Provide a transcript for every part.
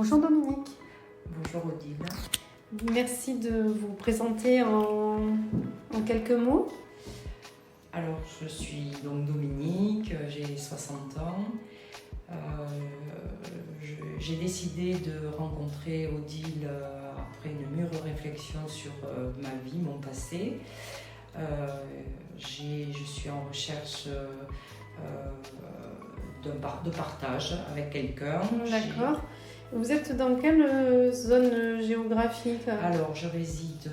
Bonjour Dominique. Bonjour Odile. Merci de vous présenter en quelques mots. Alors, je suis donc Dominique, j'ai 60 ans. J'ai décidé de rencontrer Odile après une mûre réflexion sur ma vie, mon passé. Je suis en recherche de partage avec quelqu'un. D'accord. Vous êtes dans quelle zone géographique? Alors, je réside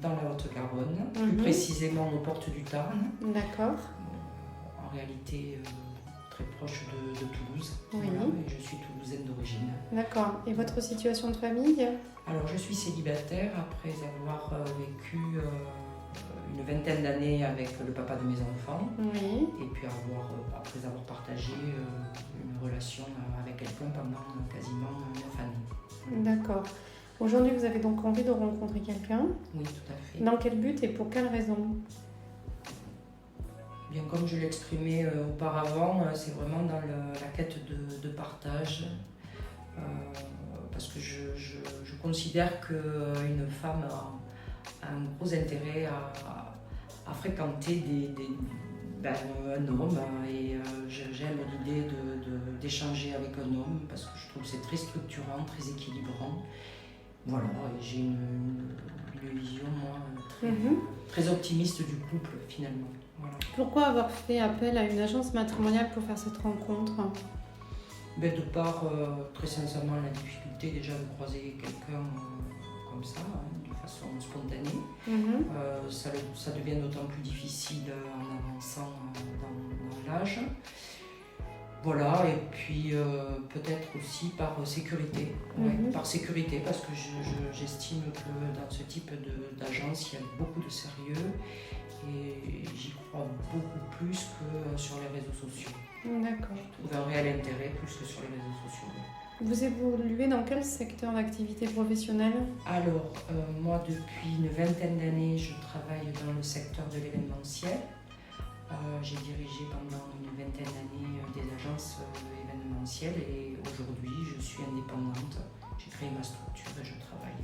dans la Haute-Garonne, plus précisément aux Portes du Tarn. D'accord. En réalité, très proche de Toulouse. Oui. Voilà, et je suis toulousaine d'origine. D'accord. Et votre situation de famille? Alors, je suis célibataire après avoir vécu une vingtaine d'années avec le papa de mes enfants. Oui. Et puis après avoir partagé une relation avec quelqu'un pendant quasiment 9 années. D'accord. Aujourd'hui, vous avez donc envie de rencontrer quelqu'un. Oui, tout à fait. Dans quel but et pour quelle raison? Bien, comme je l'exprimais auparavant, c'est vraiment dans la quête de partage. Parce que je considère qu'une femme a un gros intérêt à fréquenter un homme. Et j'aime l'idée d'échanger avec un homme parce que je trouve que c'est très structurant, très équilibrant. Voilà, et j'ai une vision, moi, très optimiste du couple, finalement. Voilà. Pourquoi avoir fait appel à une agence matrimoniale pour faire cette rencontre? Ben, de par, très sincèrement, la difficulté déjà de croiser quelqu'un comme ça, de façon spontanée. Ça devient d'autant plus difficile en avançant dans l'âge. Voilà, et puis peut-être aussi par sécurité. Ouais, par sécurité, parce que j'estime que dans ce type d'agence, il y a beaucoup de sérieux et j'y crois beaucoup plus que sur les réseaux sociaux. D'accord. Je trouve un réel intérêt plus que sur les réseaux sociaux. Vous évoluez dans quel secteur d'activité professionnelle? Alors, moi, depuis une vingtaine d'années, je travaille dans le secteur de l'événementiel. J'ai dirigé pendant une vingtaine d'années des agences événementielles et aujourd'hui, je suis indépendante. J'ai créé ma structure et je travaille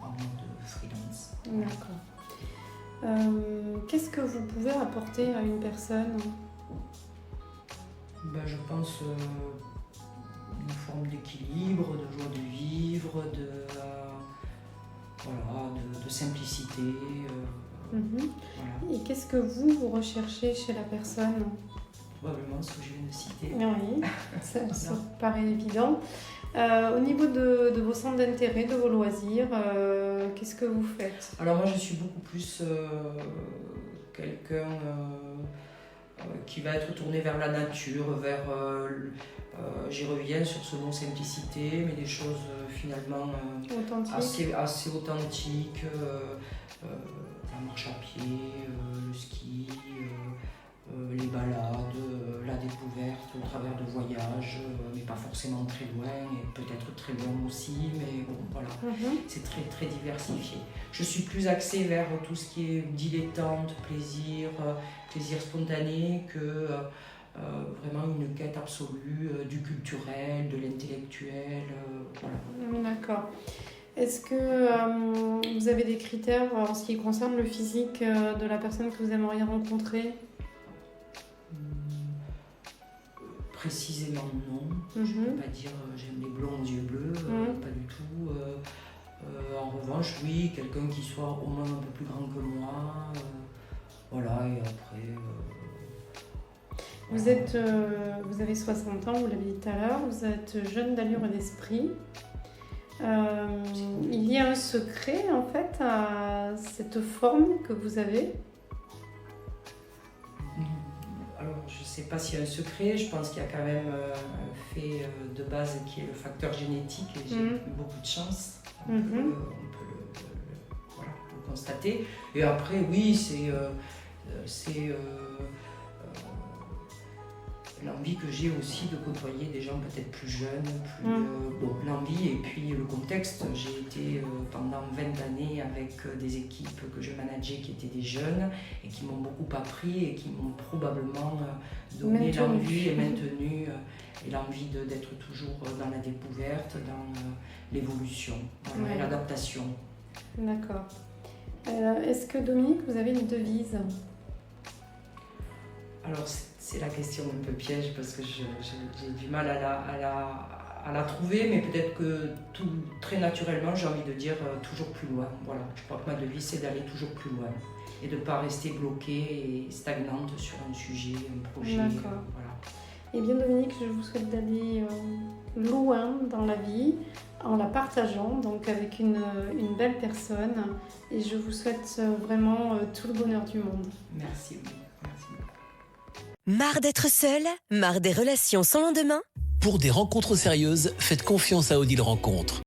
en mode freelance. D'accord. Qu'est-ce que vous pouvez apporter à une personne? Je pense une forme d'équilibre, de joie de vivre, de simplicité. Voilà. Et qu'est-ce que vous recherchez chez la personne? Probablement ce que je viens de citer. Oui, ça paraît évident. Au niveau de vos centres d'intérêt, de vos loisirs, qu'est-ce que vous faites? Alors moi je suis beaucoup plus quelqu'un qui va être tourné vers la nature, j'y reviens sur ce mot simplicité, mais des choses finalement assez authentiques, la marche à pied, le ski, les balades, la découverte au travers de voyages, mais pas forcément très loin, et peut-être très loin aussi, mais bon voilà, c'est très très diversifié. Je suis plus axée vers tout ce qui est dilettante, plaisir spontané, que vraiment une quête absolue du culturel, de l'intellectuel, voilà. D'accord. Est-ce que vous avez des critères en ce qui concerne le physique de la personne que vous aimeriez rencontrer? Précisément non. Je ne peux pas dire j'aime les blonds aux yeux bleus, pas du tout. En revanche, oui, quelqu'un qui soit au moins un peu plus grand que moi. Voilà, et après... Vous avez 60 ans, vous l'avez dit tout à l'heure, vous êtes jeune d'allure et d'esprit. Il y a un secret en fait à cette forme que vous avez? Alors, je ne sais pas s'il y a un secret, je pense qu'il y a quand même un fait de base qui est le facteur génétique et j'ai eu beaucoup de chance. On peut le constater. Et après, oui, c'est l'envie que j'ai aussi de côtoyer des gens peut-être plus jeunes, l'envie et puis le contexte. J'ai été pendant 20 années avec des équipes que je manageais qui étaient des jeunes et qui m'ont beaucoup appris et qui m'ont probablement donné l'envie et maintenu et l'envie d'être toujours dans la découverte, dans l'évolution, dans l'adaptation. D'accord. Est-ce que Dominique, vous avez une devise ? Alors c'est la question un peu piège parce que j'ai du mal à la trouver, mais peut-être que très naturellement j'ai envie de dire toujours plus loin. Voilà, je crois que ma devise c'est d'aller toujours plus loin et de ne pas rester bloquée et stagnante sur un sujet, un projet. D'accord. Voilà. Eh bien Dominique, je vous souhaite d'aller loin dans la vie en la partageant, donc avec une belle personne, et je vous souhaite vraiment tout le bonheur du monde. Merci beaucoup. Marre d'être seule ? Marre des relations sans lendemain ? Pour des rencontres sérieuses, faites confiance à Odile Rencontre.